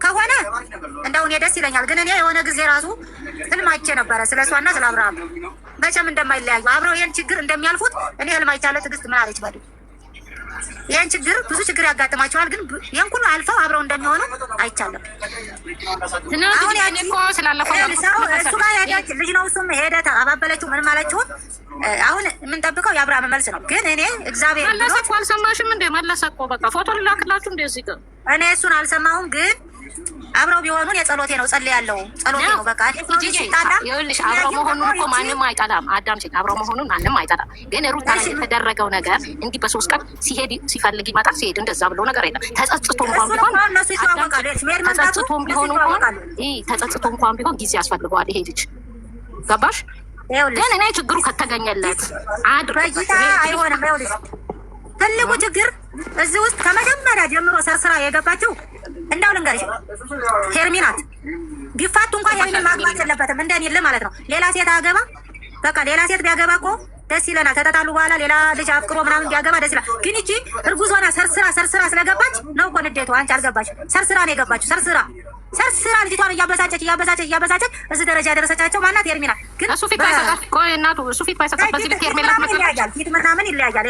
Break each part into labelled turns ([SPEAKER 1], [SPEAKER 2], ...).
[SPEAKER 1] ከሆነ እንደው እኔ ደስ ይለኛል። ግን እኔ የሆነ ጊዜ ራሱ ህልም አይቼ ነበረ ስለ እሷና ስለ አብርሃም መቼም እንደማይለያዩ አብረው ይህን ችግር እንደሚያልፉት እኔ ህልም አይቻለሁ። ትዕግስት ምን አለች በሉ ይህን ችግር ብዙ ችግር ያጋጥማቸዋል፣ ግን ይህን ሁሉ አልፈው አብረው እንደሚሆኑ አይቻለሁ። አሁን ያኔ እኮ ስላለፈው እሱ ጋር ሄደች ልጅ ነው እሱም ሄደ አባበለችው ምንም አለችውን። አሁን የምንጠብቀው የአብርሃም መልስ ነው። ግን እኔ እግዚአብሔር
[SPEAKER 2] መለሰ አልሰማሽም እንዴ? መለሰ እኮ በቃ ፎቶ ላክላችሁ እንዴ? እዚህ ጋር
[SPEAKER 1] እኔ እሱን አልሰማሁም፣ ግን አብረው ቢሆኑን የጸሎቴ ነው። ጸልያለሁ፣ ጸሎቴ ነው። በቃ
[SPEAKER 2] ይኸውልሽ አብረው መሆኑን እኮ ማንም አይጠላም። አዳምጪኝ፣ አብረው መሆኑን ማንም አይጠላም። ግን ሩታ ላይ የተደረገው ነገር እንዲህ በሶስት ቀን ሲሄድ ሲፈልግ ይመጣል፣ ሲሄድ እንደዛ ብሎ ነገር የለም። ተጸጽቶ እንኳን ጊዜ ያስፈልገዋል ይሄ ልጅ። ገባሽ? ግን እኔ ችግሩ ከተገኘለት
[SPEAKER 1] አይሆንም። ይኸውልሽ ትልቁ ችግር እዚህ ውስጥ ከመጀመሪያ ጀምሮ ሰርስራ የገባችው እንዳው ልንገርሽ ሄርሚ ናት። ቢፋቱ እንኳን ሄርሚ ማግባት የለበትም እንደኔ ማለት ነው። ሌላ ሴት አገባ በቃ ሌላ ሴት ቢያገባ እኮ ደስ ይለናል። ተጣጣሉ በኋላ ሌላ ልጅ አፍቅሮ ምናምን ቢያገባ ደስ ይላል። ግን እቺ እርጉዟና ሰርስራ ስለገባች ነው እኮ ንዴቱ። አንቺ አልገባሽ። ሰርስራ ነው የገባችው። ሰርስራ ልጅቷን እያበሳጨች እዚህ ደረጃ ያደረሰቻቸው ማናት? ሄርሚ ናት። ግን
[SPEAKER 2] እሱ ፊት ባይሰጣት ቆይ እናቱ እሱ ፊት ባይሰጣት በዚህ ልክ ሄርሚ ላት
[SPEAKER 1] ይለያያል። ፊት ምናምን ይለያያል።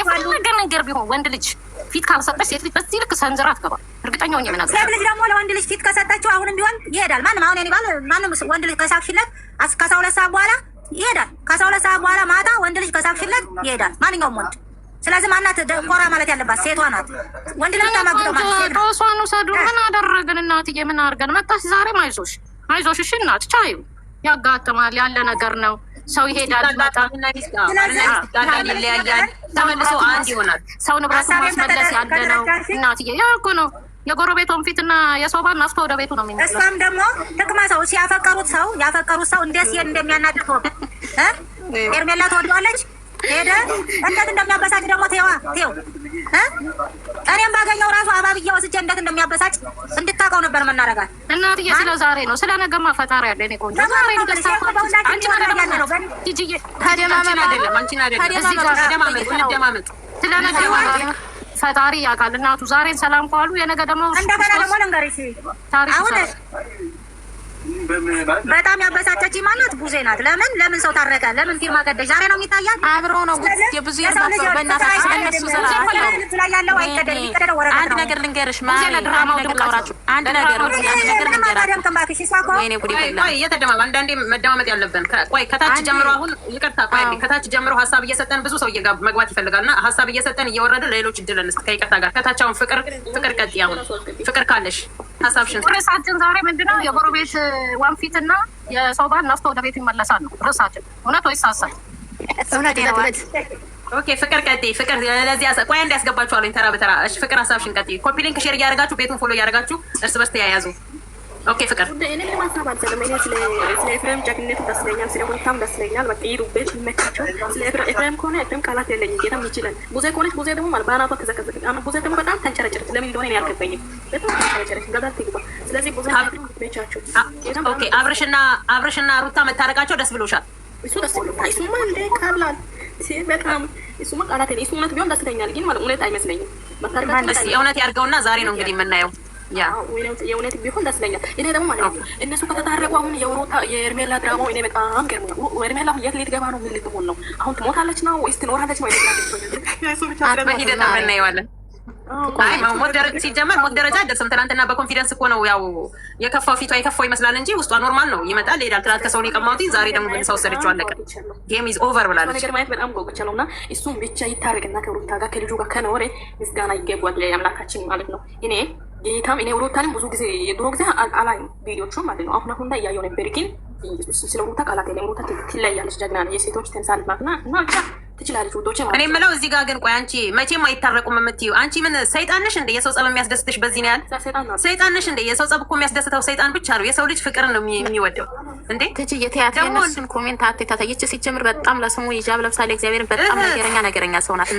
[SPEAKER 2] የፈለገ ነገር ቢሆን ወንድ ልጅ ፊት ካልሰጠች ሴት ልጅ በዚህ ልክ ሰንዝራ አትገባም። እርግጠኛ ሆኜ የምናገር
[SPEAKER 1] ሴት ልጅ ደግሞ ለወንድ ልጅ ፊት ከሰጠችው አሁንም ቢሆን ይሄዳል። ማንም አሁን እኔ ባል ማንም ወንድ ልጅ ከሳቅሽለት ከ12 ሰዓት በኋላ ይሄዳል። ከ12 ሰዓት በኋላ ማታ ወንድ ልጅ ከሳቅሽለት ይሄዳል። ማንኛውም ወንድ። ስለዚህ ማናት ደንቆራ ማለት ያለባት ሴቷ ናት። ወንድ ልጅ ታማግጠው ማለት ሴት ናት።
[SPEAKER 2] ተወሷኑ ሰዱ ምን አደረግን እናትዬ? ምን አድርገን መጣሽ ዛሬ? አይዞሽ እሺ እናት ቻዩ ያጋጥማል ያለ ነገር ነው። ሰው ይሄዳል ይመጣል፣ ይለያያል፣ ተመልሶ አንድ ይሆናል። ሰው ንብረት ማስመለስ ያለ ነው እናትዬ። ያ እኮ ነው የጎረቤቱን ፊትና የሰው ባል ናፍቶ ወደ ቤቱ ነው የሚመጣው።
[SPEAKER 1] እሷም ደግሞ ጥቅማ ሰው ያፈቀሩት ሰው እንዴት ሲሄድ እንደሚያናድድ ሄርሜላ ትወደዋለች። ሄደ እንዴት እንደሚያበሳጭ ደግሞ ተይው እኔም ባገኘው ራሱ አባብዬ ወስጄ እንዴት እንደሚያበሳጭ እንድታውቀው ነበር መናረጋት።
[SPEAKER 2] እናትዬ ስለ ዛሬ ነው፣ ስለ ነገማ ፈጣሪ ያለ እኔ ቆንጆ ዛሬ እንደሳ አንቺ ማለት ነው ጂጂ
[SPEAKER 3] ተደማመጥ አይደለም አንቺን አይደለም እዚህ ጋር ተደማመጥ
[SPEAKER 2] ስለ ነገ ፈጣሪ ያውቃል። እናቱ ዛሬን ሰላም ካሉ የነገ ደግሞ
[SPEAKER 1] እንደገና ደግሞ ልንገርሽ አሁን በጣም ያበሳጨች ማናት? ቡዜ ናት። ለምን ሰው ታረቀ? ለምን ፊርማ ቀደሽ? ዛሬ ነው የሚታያት።
[SPEAKER 3] አብረው ነው የብዙ ይርባቸው በእናታችሁ ስለነሱ
[SPEAKER 1] ያለው አይቀደም ይቀደም ወረቀት ነው።
[SPEAKER 3] አንድ ነገር ልንገርሽ ድራማው ድምቀራችሁ አንድ ነገር
[SPEAKER 4] አንዳንዴ መደማመጥ ያለብን ቆይ ከታች ጀምሮ አሁን ይቅርታ ቆይ ከታች ጀምሮ ሀሳብ እየሰጠን ብዙ ሰው መግባት ይፈልጋልና ሀሳብ እየሰጠን እየወረድን ለሌሎች እድል እንስጥ። ከይቅርታ ጋር ከታች አሁን ፍቅር ቀጥይ። አሁን ፍቅር ካለሽ ሀሳብሽን
[SPEAKER 2] ርዕሳችን ዛሬ ምንድነው? የጎረቤት ወንፊት እና የሰው ባል ናፍቶ ወደ ቤቱ ይመለሳል ነው ርዕሳችን። እውነት ወይስ ሀሳብ?
[SPEAKER 1] እውነት።
[SPEAKER 4] ኦኬ ፍቅር ቀጥይ። ፍቅር ለዚህ ቆይ አንድ ያስገባችኋለሁ ተራ በተራ። እሺ ፍቅር ሀሳብሽን ቀጥይ። ኮፒ ሊንክ ሼር እያደረጋችሁ ቤቱን ፎሎ እያደረጋችሁ እርስ በርስ ተያያዙ። ኦኬ ፍቅር
[SPEAKER 5] እኔ ማሳብ አልሰለም። እኔ ስለ ኤፍሬም ጀግንነት ደስ ይለኛል፣ ስለ ሁኔታም ደስ ይለኛል። በቃ ይሩበት ይመቻቸው። ስለ ኤፍሬም ከሆነ ኤፍሬም ቃላት የለኝም፣ ጌታም ይችላል። ቡዜ ከሆነች ቡዜ ደግሞ ማለት በአናቷ ተዘቀዘቀ። ቡዜ ደግሞ በጣም ተንጨረጨረች። ለምን እንደሆነ እኔ አልገባኝም። በጣም ተንጨረጨረች። ገዳል ትግባ። ስለዚህ ቡዜ ይመቻቸው።
[SPEAKER 4] ኦኬ አብርሽና ሩታ መታረቃቸው ደስ ብሎሻል?
[SPEAKER 5] እሱ ደስ ብሎታል። እሱማ እንደ ቀላል በጣም እሱማ ቃላት የለኝም። እሱ እውነት ቢሆን ደስ ይለኛል፣ ግን ማለት እውነት አይመስለኝም።
[SPEAKER 4] መታረቃቸው የእውነት ያድርገውና ዛሬ ነው እንግዲህ የምናየው።
[SPEAKER 5] የእውነት ቢሆን ደስ ይለኛል። እኔ ደግሞ ማለት ነው እነሱ ከተታረቁ አሁን የኤርሜላ ድራማው እኔ በጣም ገርሞኛል። ኤርሜላ የት ልትገባ ነው? ምን ልትሆን ነው? አሁን ትሞታለች ነው ወይስ ትኖራለች ነው?
[SPEAKER 4] በሂደት ነው እናየዋለን። ሞት ደረጃ ሲጀመር ሞት ደረጃ አይደርስም። ትናንትና በኮንፊደንስ እኮ ነው ያው የከፋው ፊቷ የከፋው ይመስላል እንጂ ውስጧ ኖርማል ነው። ይመጣል ይሄዳል። ትናንት ከሰው ነው የቀማሁት፣ ዛሬ ደግሞ ምን ሰው ወሰደችው። አለቀ። ጌም ኢዝ ኦቨር ብላለች።
[SPEAKER 5] ነገር ማየት በጣም ጎግቻለሁ እና እሱም ብቻ ይታረቅና ከሩታ ጋር ከልጁ ጋር ከኖረ ምስጋና ይገባል የአምላካችን ማለት ነው። እኔ ጌታም እኔ ሩታንም ብዙ ጊዜ የድሮ ጊዜ አላይም ቪዲዮቹ ማለት ነው። አሁን ላይ እያየሁ ነበር፣ ግን ስለ ሩታ ቃላት የለም። ሩታ ትለያለች፣ ጀግና ነው፣ የሴቶች ተምሳሌት ናት እና ብቻ ትችላለች። ውዶቼ
[SPEAKER 4] እኔ የምለው እዚህ ጋር ግን ቆይ አንቺ መቼም አይታረቁም የምትይው አንቺ ምን ሰይጣን ነሽ እንደ የሰው ጸብ የሚያስደስትሽ በዚህ ነው ያለ ሰይጣን ነሽ እንደ የሰው ጸብ እኮ የሚያስደስተው ሰይጣን ብቻ ነው። የሰው ልጅ ፍቅር ነው የሚወደው እንዴ
[SPEAKER 3] ትጂ የቲያትር የነሱን ኮሜንት አትታየች ሲጀምር በጣም ለስሙ ሂጃብ ለብሳለ እግዚአብሔርን በጣም ነገረኛ ሰው ናት።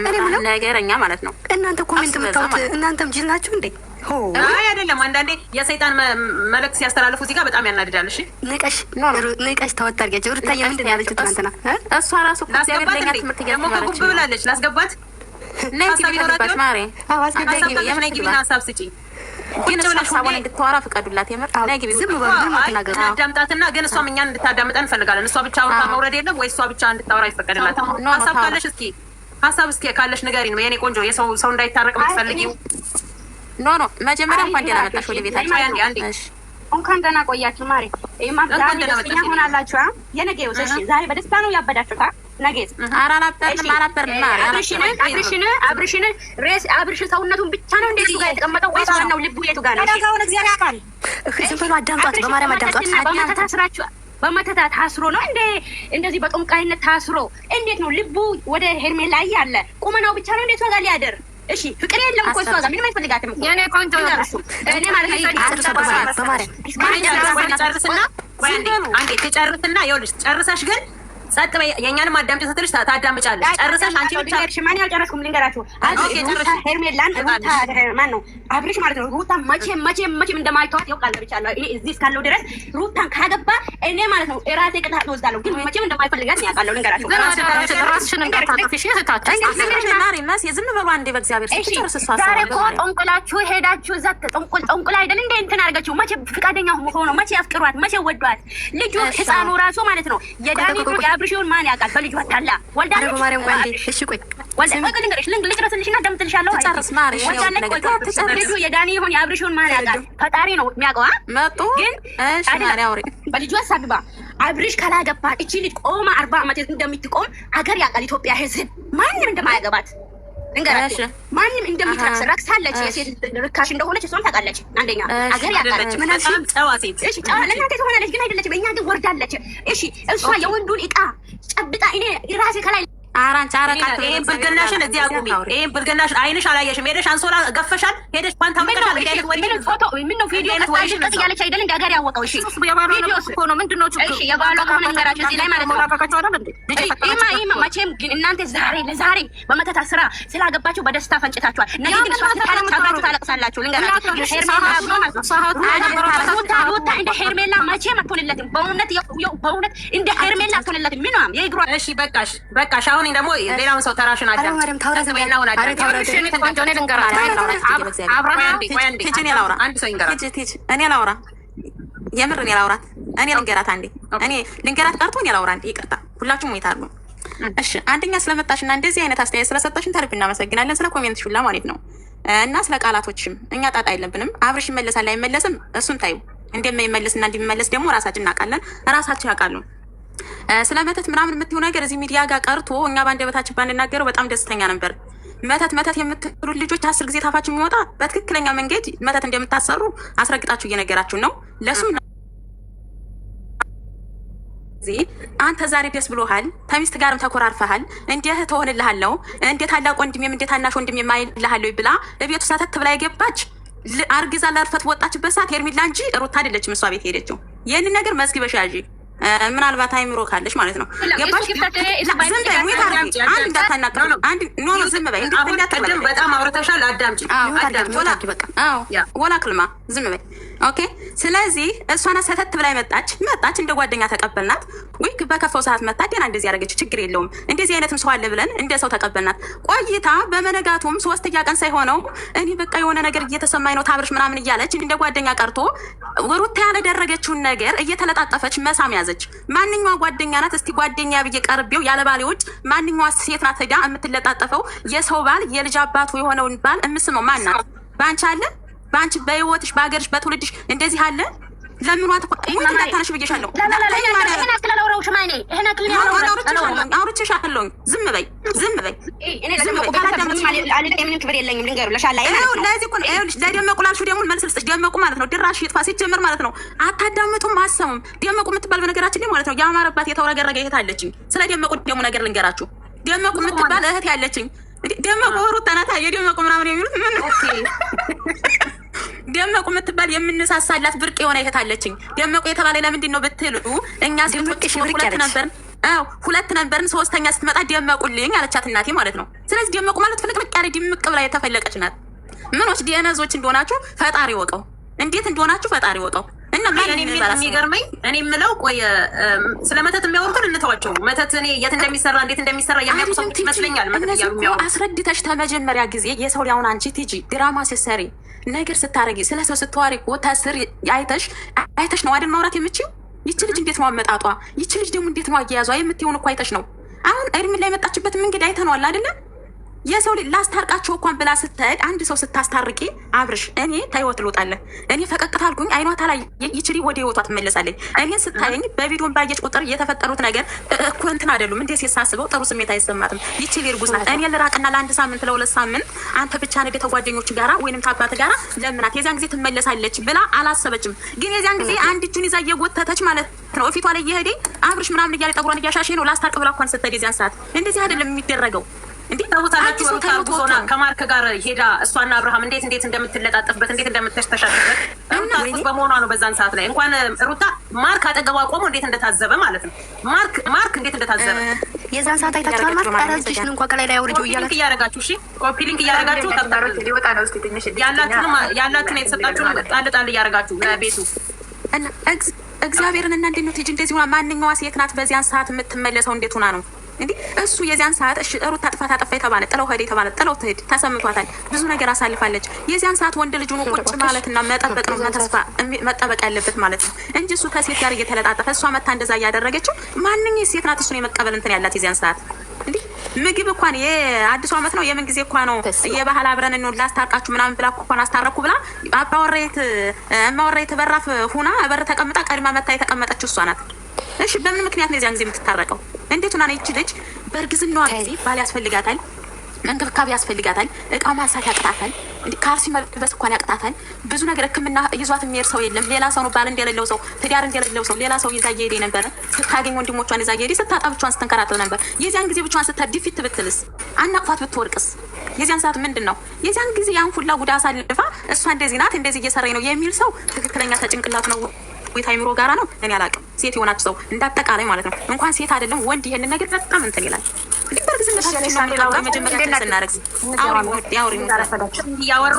[SPEAKER 3] ነገረኛ ማለት ነው።
[SPEAKER 1] እናንተ ኮሜንት የምታውቁት እናንተም ጅል ናችሁ እንዴ?
[SPEAKER 4] አይ አይደለም። አንዳንዴ የሰይጣን መልእክት ሲያስተላልፉ እዚህ ጋር በጣም ያናድዳል። እሺ
[SPEAKER 1] ንቀሽ ተወጣርገች ሩታዬ ምንድን ያለችው ትናንትና?
[SPEAKER 3] እሷ ራሱ እግዚአብሔር ለኛ ትምህርት
[SPEAKER 4] እያስተማረች ነው ብላለች። ላስገባት
[SPEAKER 3] ነይ ሲቢኖራችሁ ማሬ
[SPEAKER 4] አዋስ ግዴ የምን ግቢና ሀሳብ ስጪ
[SPEAKER 3] ግን እሷ ሀሳቧን እንድታወራ ፍቀዱላት። የምር ነግቢ ዝም ብሎ
[SPEAKER 4] አዳምጣትና ግን እሷም እኛን እንድታዳምጠን እንፈልጋለን። እሷ ብቻ አውርታ መውረድ የለም ወይ እሷ ብቻ እንድታወራ ይፈቀድላት። ሀሳብ ካለሽ እስኪ ካለሽ ንገሪን ነው የኔ ቆንጆ። ሰው እንዳይታረቅ የምትፈልጊው
[SPEAKER 3] ኖ መጀመሪያ እንኳን ደህና መጣሽ ወደ ቤታችን።
[SPEAKER 6] እንኳን ደህና ቆያችሁ ማሪ። ዛሬ ደስተኛ ሆናላችሁ። የነገው እሺ፣ ዛሬ በደስታ ነው ያበዳችሁታ። ነገስ አብርሽ ሰውነቱን ብቻ ነው እንደዚህ ጋር የተቀመጠው ወይስ ዋናው ልቡ የቱ ጋር ነው?
[SPEAKER 1] እግዚአብሔር ያውቃል።
[SPEAKER 2] ዝም አዳምጧት፣ በማርያም አዳምጧት።
[SPEAKER 6] በመተታ ታስሮ ነው እንደዚህ በጦንቃይነት ታስሮ እንዴት ነው ልቡ ወደ ሄርሜላ ያለ ቁመናው ብቻ ነው እንዴት ጋር ሊያደር? እሺ ፍቅር የለም እኮ እሷ ጋር ምንም አይፈልጋትም እኮ የኔ ቆንጆ እኔ ማለት ነው።
[SPEAKER 4] አንዴ ትጨርስና ይኸውልሽ ጨርሰሽ ግን ጸጥ በይ። የእኛንም አዳምጪ ስትልሽ ታዳምጫለሽ። ጨርሰሽ አንቺ ብቻ
[SPEAKER 6] ማን ያልጨረስኩም ልንገራችሁ። ሄርሜላን ሩታ ማን ነው አብርሽ ማለት ነው። ሩታ መቼም እንደማይተዋት ያውቃል። ብቻለሁ እኔ እዚህ እስካለሁ ድረስ ሩታን ካገባ እኔ ማለት ነው እራሴ ቅጣት እወስዳለሁ። ግን መቼም እንደማይፈልጋት ያውቃለሁ። ልንገራችሁ
[SPEAKER 2] ራስሽን እንዳታጠፊሽ እህታችን
[SPEAKER 3] ዝም በሉ አንዴ በእግዚአብሔር ስትጨርስ እሷ
[SPEAKER 6] ዛሬ እኮ ጠንቁላችሁ ሄዳችሁ እዛ ጠንቁል አይደል እንደ እንትን አድርጋችሁ መቼ ፍቃደኛ ሆኖ መቼ ያፍቅሯት መቼ ወዷት ልጁ ህፃኑ ራሱ ማለት ነው የዳኒ አብርሽውን ማን ያውቃል? በልጁ አታላ ወልዳለች።
[SPEAKER 2] በማርያም ቆይ እሺ ቆይ
[SPEAKER 6] ልጨርስልሽና ደምጥልሻለሁ።
[SPEAKER 3] ጨርስ ማሪ
[SPEAKER 6] ልጁ የዳኒ ይሁን የአብርሽውን ማን ያውቃል? ፈጣሪ ነው የሚያውቀው።
[SPEAKER 3] መጡ
[SPEAKER 6] ግን በልጁ አሳብባ አብርሽ ካላገባ እቺ ልጅ ቆማ 40 ዓመት እንደምትቆም አገር ያውቃል። ኢትዮጵያ ህዝብ ማንም እንደማያገባት እንገራችሁ ማንም እንደምትረክስ ረክሳለች። የሴት ርካሽ እንደሆነች እሷም ታውቃለች። አንደኛ አገር ያውቃለች።
[SPEAKER 4] ምናምን ጨዋ ሴት
[SPEAKER 6] እሺ ጨዋ ለእናንተ ትሆናለች፣ ግን አይደለችም። በእኛ ግን ወርዳለች። እሺ እሷ የወንዱን ዕቃ ጨብጣ እኔ ራሴ ከላይ
[SPEAKER 4] ይሄን ብልግናሽን እዚህ አቁሚ። ይሄን ብልግናሽን አይንሽ አላየሽም። ሄደሽ አንሶላ ገፈሻል። ሄደሽ ፓንታ መቀሻል። እንዴ አይነት ወሬ
[SPEAKER 6] ምን ነው ቪዲዮ ተቀጥ ያለች አይደል? እንደ ሀገር ያወቀው እሺ
[SPEAKER 2] ቪዲዮ እኮ ነው። ምንድነው ችግሩ?
[SPEAKER 6] እሺ የባሏ ከሆነ ነገራችሁ እዚህ ላይ ማለት ነው። መቼም ግን እናንተ ለዛሬ በመተታ ስራ ስላገባችሁ በደስታ ፈንጭታችኋል። ነገ ግን እሷ ታለቅሳላችሁ፣ ታለቅሳላችሁ። ልንገራችሁ ሩታ እንደ ሄርሜላ መቼም አትሆንለትም። በእውነት እንደ ሄርሜላ አትሆንለትም። ምንም የእግሯ
[SPEAKER 4] እሺ በቃሽ አሁን ደግሞ ሌላውን ሰው ተራሽን አዳም
[SPEAKER 3] እኔ ላውራ የምር እኔ ላውራት እኔ ልንገራት አንዴ እኔ ልንገራት ቀርቶ እኔ ላውራ አንዴ ይቅርታ ሁላችሁም ይታሉ። እሺ አንደኛ ስለመጣሽና እንደዚህ አይነት አስተያየት ስለሰጣሽን ታሪፍ እናመሰግናለን። ስለ ኮሜንት ሁላ ማለት ነው እና ስለ ቃላቶችም እኛ ጣጣ የለብንም። አብርሽ ይመለሳል አይመለስም እሱን ታዩ። እንደማይመለስና እንደሚመለስ ደግሞ ራሳችን እናውቃለን፣ ራሳችን ያውቃሉ። ስለ መተት ምናምን የምትይው ነገር እዚህ ሚዲያ ጋር ቀርቶ እኛ ባንደበታችን ባንናገረው በጣም ደስተኛ ነበር። መተት የምትሉ ልጆች 10 ጊዜ ታፋችሁ የሚወጣ በትክክለኛ መንገድ መተት እንደምታሰሩ አስረግጣችሁ እየነገራችሁ ነው። ለሱም አንተ ዛሬ ደስ ብሎሃል፣ ተሚስት ጋርም ተኮራርፈሃል። እንዴት ተሆንልሃለው? እንዴት ታላቅ ወንድሜም እንዴት ታናሽ ወንድሜም የማይልሃለው ብላ ለቤቱ ሰተት ብላ የገባች አርግዛ ለርፈት ወጣችበት ሰዓት ሄርሜላ እንጂ ሩታ አይደለችም እሷ ቤት ሄደችው። ይሄንን ነገር መዝግበሽ ያዢ። ምናልባት አይምሮ ካለሽ ማለት ነው። ገባሽ? ዝም በይ።
[SPEAKER 4] በጣም አውርተሻል። አዳምጪ
[SPEAKER 3] ወላ ክልማ ዝም በይ። ኦኬ። ስለዚህ እሷና ሰተት ብላ መጣች እንደ ጓደኛ ተቀበልናት። ወይ በከፋው ሰዓት መጣ ደና እንደዚህ ያደረገችው ችግር የለውም። እንደዚህ አይነትም ሰው አለ ብለን እንደ ሰው ተቀበልናት። ቆይታ በመነጋቱም 3ኛ ቀን ሳይሆነው እኔ በቃ የሆነ ነገር እየተሰማኝ ነው ታብርሽ ምናምን እያለች እንደ ጓደኛ ቀርቶ ሩታ ያደረገችውን ነገር እየተለጣጠፈች መሳም ያዘች። ማንኛዋ ጓደኛ ናት? እስቲ ጓደኛ ብዬ ቀርቤው ያለ ባሌ ውጭ ማንኛዋ ሴት ናት ሄዳ የምትለጣጠፈው የሰው ባል የልጅ አባቱ የሆነውን ባል እምስመው ማን ናት? ባንቺ አለ? ባንቺ በህይወትሽ በአገርሽ በትውልድሽ እንደዚህ አለ? ለምን ዋት ታታነሽ ብዬሻለሁ። አውርቼሻለሁ። ዝም በይ። ለደመቁ ላልሽው ደግሞ መልስ ልስጥሽ። ደመቁ ማለት ነው ድራሽ ይጥፋ ሲጀምር ማለት ነው። አታዳምጡም፣ አሰሙም። ደመቁ የምትባል በነገራችን ላይ ማለት ነው ያማረባት የተወረገረገ እህት አለችኝ። ስለ ደመቁ ደግሞ ነገር ልንገራችሁ። ደመቁ የምትባል እህት ያለችኝ ደመቁ ሩታ ናት። የደመቁ ምናምን የሚሉት ምን ደመቁ የምትባል የምንሳሳላት ብርቅ የሆነ እህት አለችኝ። ደመቁ የተባለ ለምንድን ነው ብትሉ እኛ ሴቶች ሁለት ነበርን። 3ኛ ስትመጣ ደመቁልኝ አለቻት እናቴ ማለት ነው። ስለዚህ ደመቁ ማለት ፍልቅልቅ ያለ ድምቅ ብላ የተፈለቀች ናት። ምኖች ዲነዞች እንደሆናችሁ ፈጣሪ ወቀው፣ እንዴት እንደሆናችሁ ፈጣሪ ወቀው። እና ማን
[SPEAKER 4] የሚገርመኝ እኔ የምለው ቆይ ስለ መተት የሚያወሩትን እንተዋቸው። መተት እኔ የት እንደሚሰራ እንዴት እንደሚሰራ የሚያውቁ ሰዎች ይመስለኛል። መተት የሚያወሩ
[SPEAKER 3] አስረድተሽ ተመጀመሪያ ጊዜ የሰው ላይ አሁን አንቺ ቲጂ ድራማ ስትሰሪ ነገር ስታረጊ ስለ ሰው ስትዋሪ ወታስር አይተሽ ነው አይደል ማውራት የምችው። ይቺ ልጅ እንዴት ነው አመጣጧ? ይቺ ልጅ ደግሞ እንዴት ነው አያያዟ የምትሆን እኮ አይተሽ ነው። አሁን ኤርሚን ላይ መጣችበት መንገድ አይተነዋል አይደለ? የሰው ልጅ ላስታርቃቸው እንኳን ብላ ስትሄድ አንድ ሰው ስታስታርቂ አብርሽ እኔ ታይወት ልውጣለህ እኔ ፈቀቅታ አልኩኝ አይኗ ታላይ ይችሪ ወደ ህይወቷ ትመለሳለች። እኔን ስታየኝ በቪዲዮን ባየች ቁጥር የተፈጠሩት ነገር እኮ እንትን አይደሉም እንዴ ሲሳስበው ጥሩ ስሜት አይሰማትም። ይችሪ እርጉዝ ናት። እኔ ልራቅና ለአንድ ሳምንት ለሁለት ሳምንት አንተ ብቻ ነገ ተጓደኞች ጋራ ወይንም ታባት ጋራ ለምናት የዚያን ጊዜ ትመለሳለች ብላ አላሰበችም። ግን የዚያን ጊዜ አንድ እጁን ይዛ እየጎተተች ማለት ነው ፊቷ ላይ እየሄደ አብርሽ ምናምን እያለ ጠጉሯን እያሻሸ ነው ላስታርቅ ብላ እንኳን ስትሄድ የዚያን ሰዓት እንደዚህ አይደለም የሚደረገው። እንዴት ታውታላችሁ? ሩታ
[SPEAKER 4] ከማርክ ጋር ሄዳ እሷና አብርሃም እንዴት እንደምትለጣጥፍበት እንዴት እንደምትተሻሽበት ሩታ በመሆኗ ነው። በዛን ሰዓት ላይ እንኳን ሩታ ማርክ አጠገቧ ቆሞ እንዴት እንደታዘበ ማለት ነው። ማርክ እንዴት እንደታዘበ
[SPEAKER 6] የዛን ሰዓት አይታችኋል። ማርክ አራዝሽን እንኳን ከላይ ላይ አውርጆ
[SPEAKER 4] እያረጋችሁ እሺ፣ ኮፒ ሊንክ እያረጋችሁ ያላችሁን የተሰጣችሁን ጣል እያረጋችሁ ቤቱ
[SPEAKER 3] እና እግዚአብሔርን እና እንዴት ነው ትጂ እንደዚህ ሆና ማንኛዋ ሴት ናት በዚያን ሰዓት የምትመለሰው? እንዴት ሆና ነው እንዴ? እሱ የዚያን ሰዓት እሺ ሩታ ጥፋት አጠፋ የተባለ ጥለው ሄደ የተባለ ጥለው ትሄድ ተሰምቷታል። ብዙ ነገር አሳልፋለች። የዚያን ሰዓት ወንድ ልጅ ሆኖ ቁጭ ማለትና መጠበቅ ነው ተስፋ መጠበቅ ያለበት ማለት ነው እንጂ እሱ ከሴት ጋር እየተለጣጠፈ እሷ መታ እንደዛ እያደረገችው ማንኛው ሴት ናት እሱን የመቀበል እንትን ያላት የዚያን ሰዓት እንዴ? ምግብ እንኳን የአዲሱ ዓመት ነው የምን ጊዜ እንኳን ነው የባህል አብረን ነው ላስታርቃችሁ ምናምን ብላ እንኳን አስታረኩ ብላ አባወራይት በራፍ ሁና በር ተቀምጣ ቀድማ መታ የተቀመጠችው እሷ ናት። እሺ በምን ምክንያት ነው የዚያን ጊዜ የምትታረቀው? እንዴት ሆና ነው ይቺ ልጅ በእርግዝናዋ ጊዜ ባል ያስፈልጋታል፣ እንክብካቤ ያስፈልጋታል፣ እቃ ማንሳት ያቅጣታል፣ ካልሲ መልበስ እንኳን ያቅጣታል። ብዙ ነገር ሕክምና ይዟት የሚሄድ ሰው የለም። ሌላ ሰው ነው ባል እንደሌለው ሰው ትዳር እንደሌለው ሰው ሌላ ሰው ይዛ እየሄደ ነበረ። ስታገኝ ወንድሞቿን ይዛ እየሄደ ስታጣ ብቻዋን ስትንከራተት ነበር። የዚያን ጊዜ ብቻዋን ስታዲፊት ብትልስ አናቅፋት ብትወርቅስ የዚያን ሰዓት ምንድን ነው? የዚያን ጊዜ ያን ሁላ ጉዳ አሳልፋ እሷ እንደዚህ ናት እንደዚህ እየሰራኝ ነው የሚል ሰው ትክክለኛ ተጭንቅላት ነው ወይ ታይምሮ ጋራ ነው? እኔ አላውቅም። ሴት የሆናችሁ ሰው እንዳጠቃላይ ማለት ነው እንኳን ሴት አይደለም ወንድ ይሄንን ነገር በጣም እንትን ይላል።
[SPEAKER 4] እያወሩ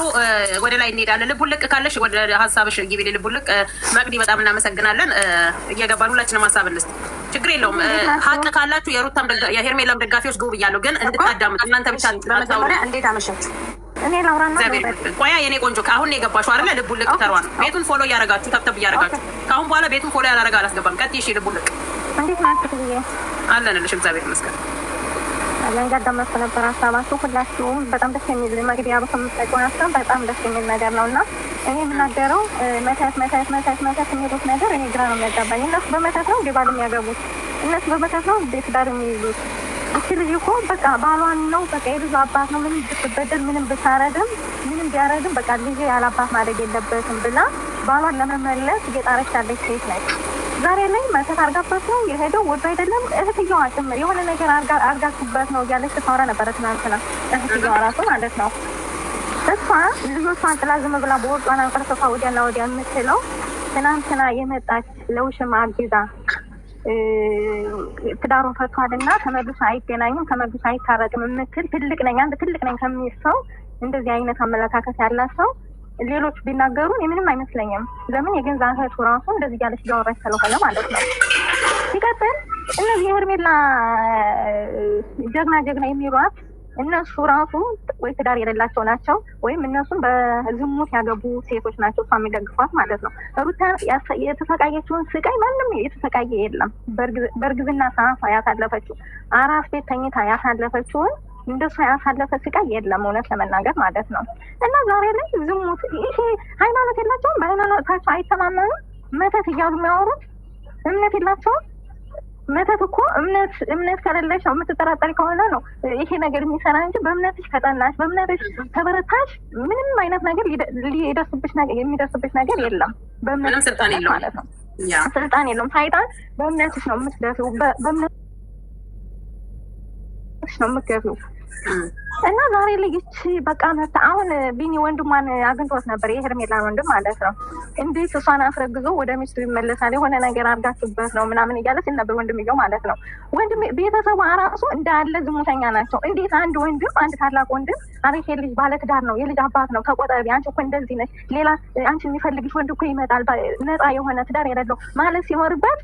[SPEAKER 4] ወደ ላይ እንሄዳለን። ልቡን ልቅ ካለሽ ወደ ሀሳብሽ ግቢ። ልቡን ልቅ መቅዲ በጣም እናመሰግናለን። እየገባን ሁላችንም ሀሳብ እንስጥ፣ ችግር የለውም። ሀቅ ካላችሁ የሄርሜላም ደጋፊዎች ግቡ ብያለሁ፣ ግን እንድታዳምጡ እናንተ ብቻ
[SPEAKER 5] በመጀመሪያ እንዴት አመሻችሁ? እኔ ላውራና
[SPEAKER 4] ቆያ የኔ ቆንጆ ከአሁን የገባሽው አይደለ? ልቡን ልቅ ተሯል። ቤቱን ፎሎ እያረጋችሁ ተብተብ እያረጋችሁ ከአሁን በኋላ ቤቱን ፎሎ ያላረጋ አላስገባም። ቀጥይ። እሺ ልቡን ልቅ
[SPEAKER 5] እንዴት ናችሁ?
[SPEAKER 4] አለንልሽ እግዚአብሔር ይመስገን።
[SPEAKER 5] እያዳመጥኩ ነበር ሀሳባችሁ። ሁላችሁም በጣም ደስ የሚል መግቢያ በምትጠቀሙ ሀሳብ በጣም ደስ የሚል ነገር ነው እና እኔ የምናገረው መተት የሚሉት ነገር እኔ ግራ ነው የሚያጋባኝ። እነሱ በመተት ነው እንዴ ባል የሚያገቡት? እነሱ በመተት ነው እንዴ ትዳር የሚይዙት? እቺ ልጅ እኮ በቃ ባሏን ነው በቃ የልጁ አባት ነው። ምንም ብትበደል ምንም ብታረግም ምንም ቢያረግም በቃ ልጅ ያለ አባት ማደግ የለበትም ብላ ባሏን ለመመለስ እየጣረች ያለች ሴት ነች። ዛሬ ላይ መተት አርጋበት ነው የሄደው። ወዶ አይደለም እህትየዋ ጭምር የሆነ ነገር አርጋችሁበት ነው እያለች ስታወራ ነበረ ትናንትና። እህትየዋ ራሱ ማለት ነው እሷ ልጆቿን ጥላ ዝም ብላ በወዷን አንቀርሰፋ ወዲያና ወዲያ የምትለው ትናንትና የመጣች ለውሽማ አግዛ ትዳሩን ፈቷልና ተመልሶ አይገናኝም ተመልሶ አይታረቅም የምትል ትልቅ ነኝ ከሚል ሰው እንደዚህ አይነት አመለካከት ያላት ሰው ሌሎች ቢናገሩ ምንም አይመስለኝም። ለምን የገንዛ እህቱ ራሱ እንደዚህ ያለች እያወራች ስለሆነ ማለት ነው። ሲቀጥል እነዚህ የሄርሜላ ጀግና የሚሏት እነሱ ራሱ ወይ ትዳር የሌላቸው ናቸው ወይም እነሱም በዝሙት ያገቡ ሴቶች ናቸው እሷ የሚደግፏት ማለት ነው። ሩታ የተሰቃየችውን ስቃይ ማንም የተሰቃየ የለም። በእርግዝና ሰዓቷ ያሳለፈችው አራስ ቤት ተኝታ ያሳለፈችውን እንደሷ ያሳለፈ ስቃይ የለም እውነት ለመናገር ማለት ነው። እና ዛሬ ላይ ዝሙት ይሄ ሃይማኖት የላቸውም፣ በሃይማኖታቸው አይተማመኑም። መተት እያሉ የሚያወሩት እምነት የላቸውም። መተት እኮ እምነት ከሌለሽ ነው የምትጠራጠሪ ከሆነ ነው ይሄ ነገር የሚሰራ እንጂ በእምነትሽ ከጠናሽ በእምነትሽ ከበረታሽ ምንም አይነት ነገር የሚደርስብሽ ነገር የለም።
[SPEAKER 4] ምንም ስልጣን የለውም
[SPEAKER 5] ማለት ነው። ስልጣን የለውም። ሰይጣን በእምነትሽ ነው የምትደፊው፣ በእምነትሽ ነው የምትገፊው።
[SPEAKER 7] እና ዛሬ ልጅ በቃ መታ አሁን ቢኒ ወንድሟን አግኝቶት ነበር፣ የሄርሜላን ወንድም ማለት ነው። እንዴት እሷን አስረግዞ ወደ ሚስቱ ይመለሳል? የሆነ ነገር አድርጋችሁበት ነው ምናምን እያለ ሲል ነበር ወንድምየው ማለት ነው። ወንድም ቤተሰቡ ራሱ እንዳለ ዝሙተኛ ናቸው። እንዴት አንድ ወንድም አንድ ታላቅ ወንድም አቤት የልጅ ባለትዳር ነው የልጅ አባት ነው ተቆጠቢ፣ አንቺ እኮ እንደዚህ ነች፣ ሌላ አንቺ የሚፈልግሽ ወንድ እኮ ይመጣል፣ ነፃ የሆነ ትዳር የሌለው ማለት ሲኖርበት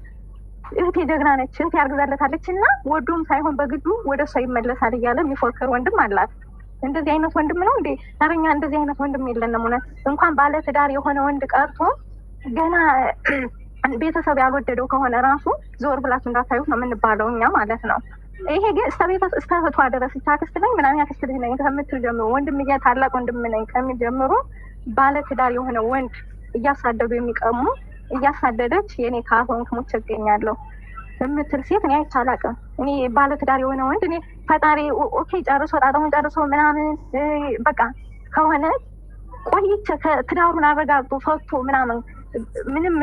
[SPEAKER 7] እህቴ ጀግና ነች እህቴ ያርግዛለታለች እና ወዶም ሳይሆን በግዱ ወደ እሷ ይመለሳል እያለ የሚፎክር ወንድም አላት። እንደዚህ አይነት ወንድም ነው እንዴ? አረኛ እንደዚህ አይነት ወንድም የለንም። እውነት እንኳን ባለ ትዳር የሆነ ወንድ ቀርቶ ገና ቤተሰብ ያልወደደው ከሆነ ራሱ ዞር ብላችሁ እንዳታዩት ነው የምንባለው እኛ ማለት ነው። ይሄ ግን እስከ እህቷ ድረስ አክስት ነኝ ምናምን አክስት ልጅ ነኝ ከምትል ጀምሮ ወንድም ታላቅ ወንድም ነኝ ከሚል ጀምሮ ባለ ትዳር የሆነ ወንድ እያሳደዱ የሚቀሙ እያሳደደች የኔ ካልሆንክ ሞቼ እገኛለሁ የምትል ሴት እኔ አይቼ አላውቅም። እኔ ባለትዳር የሆነ ወንድ እኔ ፈጣሪ ኦኬ ጨርሶ ጣጣሙን ጨርሶ ምናምን በቃ ከሆነ ቆይቼ ትዳሩን አረጋግጦ ፈቶ ምናምን ምንም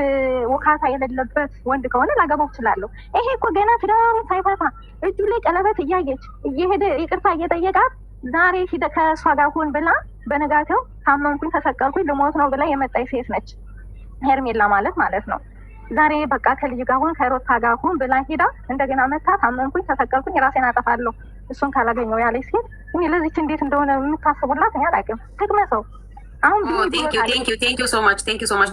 [SPEAKER 7] ወካታ የሌለበት ወንድ ከሆነ ላገባው እችላለሁ። ይሄ እኮ ገና ትዳሩን ሳይፈታ እጁ ላይ ቀለበት እያየች እየሄደ ይቅርታ እየጠየቃት ዛሬ ሂደ ከእሷ ጋር ሁን ብላ በነጋታው ታመምኩኝ ተሰቀልኩኝ ልሞት ነው ብላ የመጣች ሴት ነች ሄርሜላ ማለት ነው። ዛሬ በቃ ከልጅ ጋር ሁን ከሮታ ጋር ሁን ብላ ሄዳ እንደገና መታ ታመምኩኝ ተሰቀልኩኝ ራሴን አጠፋለሁ እሱን ካላገኘው ያለች ሴት እኔ ለዚች እንዴት እንደሆነ የምታስቡላት እኔ አላውቅም። ትቅመሰው አሁን
[SPEAKER 4] ቴንኪው ሶ ማች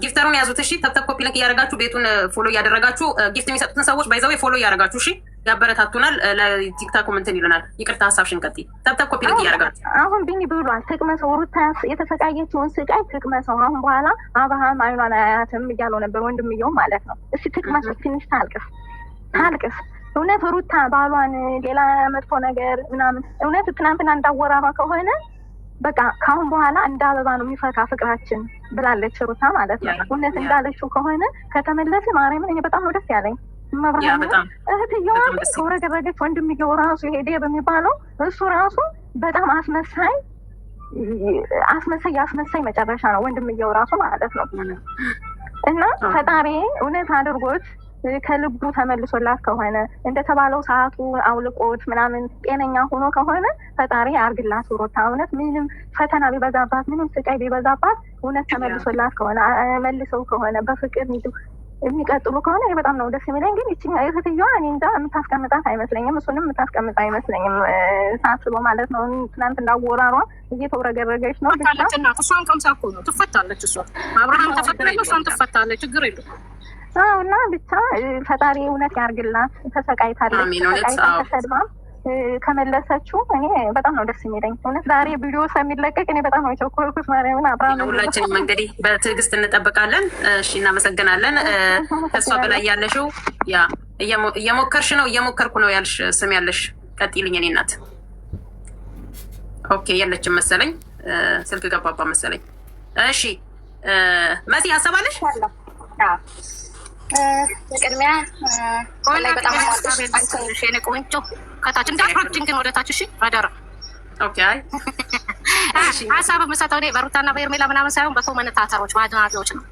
[SPEAKER 4] ጊፍተሩን ያዙት። እሺ ተብተብ ኮፒ ሊንክ እያደረጋችሁ ቤቱን ፎሎ እያደረጋችሁ ጊፍት የሚሰጡትን ሰዎች ባይዘው ፎሎ እያደረጋችሁ እሺ ያበረታቱናል። ለቲክታክ ኮሜንትን ይሉናል። ይቅርታ ሀሳብሽን ቀጥይ። ተብተብ ኮፒ ሊንክ እያደረጋችሁ አሁን
[SPEAKER 7] ቢኒ ብሏል። ትቅመሰው ሩታ የተሰቃየችውን ስቃይ ትቅመሰው። አሁን በኋላ አብርሃም አይኗን አያትም እያለው ነበር ወንድምየው ማለት ነው። እስኪ ትቅመሰው ትንሽ ታልቅስ። እውነት ሩታ ባሏን ሌላ መጥፎ ነገር ምናምን እውነት ትናንትና እንዳወራሯ ከሆነ በቃ ካሁን በኋላ እንደ አበባ ነው የሚፈካ ፍቅራችን ብላለች ሩታ ማለት ነው። እውነት እንዳለችው ከሆነ ከተመለሰ ማርያምን እኔ በጣም ነው ደስ ያለኝ። መብርሃን እህትየዋ ተወረገረገች። ወንድምየው ራሱ ሄደ በሚባለው እሱ ራሱ በጣም አስመሳይ መጨረሻ ነው ወንድምየው ራሱ ማለት ነው። እና ፈጣሪ እውነት አድርጎት ከልቡ ተመልሶላት ከሆነ እንደተባለው ሰዓቱ አውልቆት ምናምን ጤነኛ ሆኖ ከሆነ ፈጣሪ አርግላት ሩታ። እውነት ምንም ፈተና ቢበዛባት ምንም ስቃይ ቢበዛባት እውነት ተመልሶላት ከሆነ መልሰው ከሆነ በፍቅር የሚቀጥሉ ከሆነ በጣም ነው ደስ የሚለኝ። ግን ይችኛ እህትየዋ እኔ እንጃ የምታስቀምጣት አይመስለኝም፣ እሱንም የምታስቀምጥ አይመስለኝም ሳስበው ማለት ነው። ትናንት እንዳወራሯ እየተውረገረገች ነው።
[SPEAKER 2] እሷን ቀምሳ እኮ ነው ትፈታለች። እሷ አብርሃም ተፈታለች፣ እሷን ትፈታለች። ችግር የለም።
[SPEAKER 7] እና ብቻ ፈጣሪ እውነት ያርግላት። ተሰቃይታለች፣ ተሰድባ ከመለሰችው እኔ በጣም ነው ደስ የሚለኝ እውነት። ዛሬ ቪዲዮ ስለሚለቀቅ እኔ በጣም ነው የቸኮልኩት። ማርያምን አብርሃም
[SPEAKER 4] ሁላችንም እንግዲህ በትዕግስት እንጠብቃለን። እሺ እናመሰግናለን። ከእሷ በላይ ያለሽው ያ እየሞከርሽ ነው እየሞከርኩ ነው ያልሽ ስም ያለሽ ቀጥይልኝ። እኔ እናት ኦኬ የለችም መሰለኝ፣ ስልክ ገባባ መሰለኝ። እሺ መሲ አሰባለሽ
[SPEAKER 6] በቅድሚያ በጣም
[SPEAKER 2] ቆንጆ ከታች እንዳትወርጅን ግን ወደታች እሺ አደራ።
[SPEAKER 4] ኦኬ
[SPEAKER 2] ሀሳብ የምሰጠው እኔ በሩታና በሄርሜላ ምናምን ሳይሆን በኮመንታተሮች በአድናቂዎች ነው።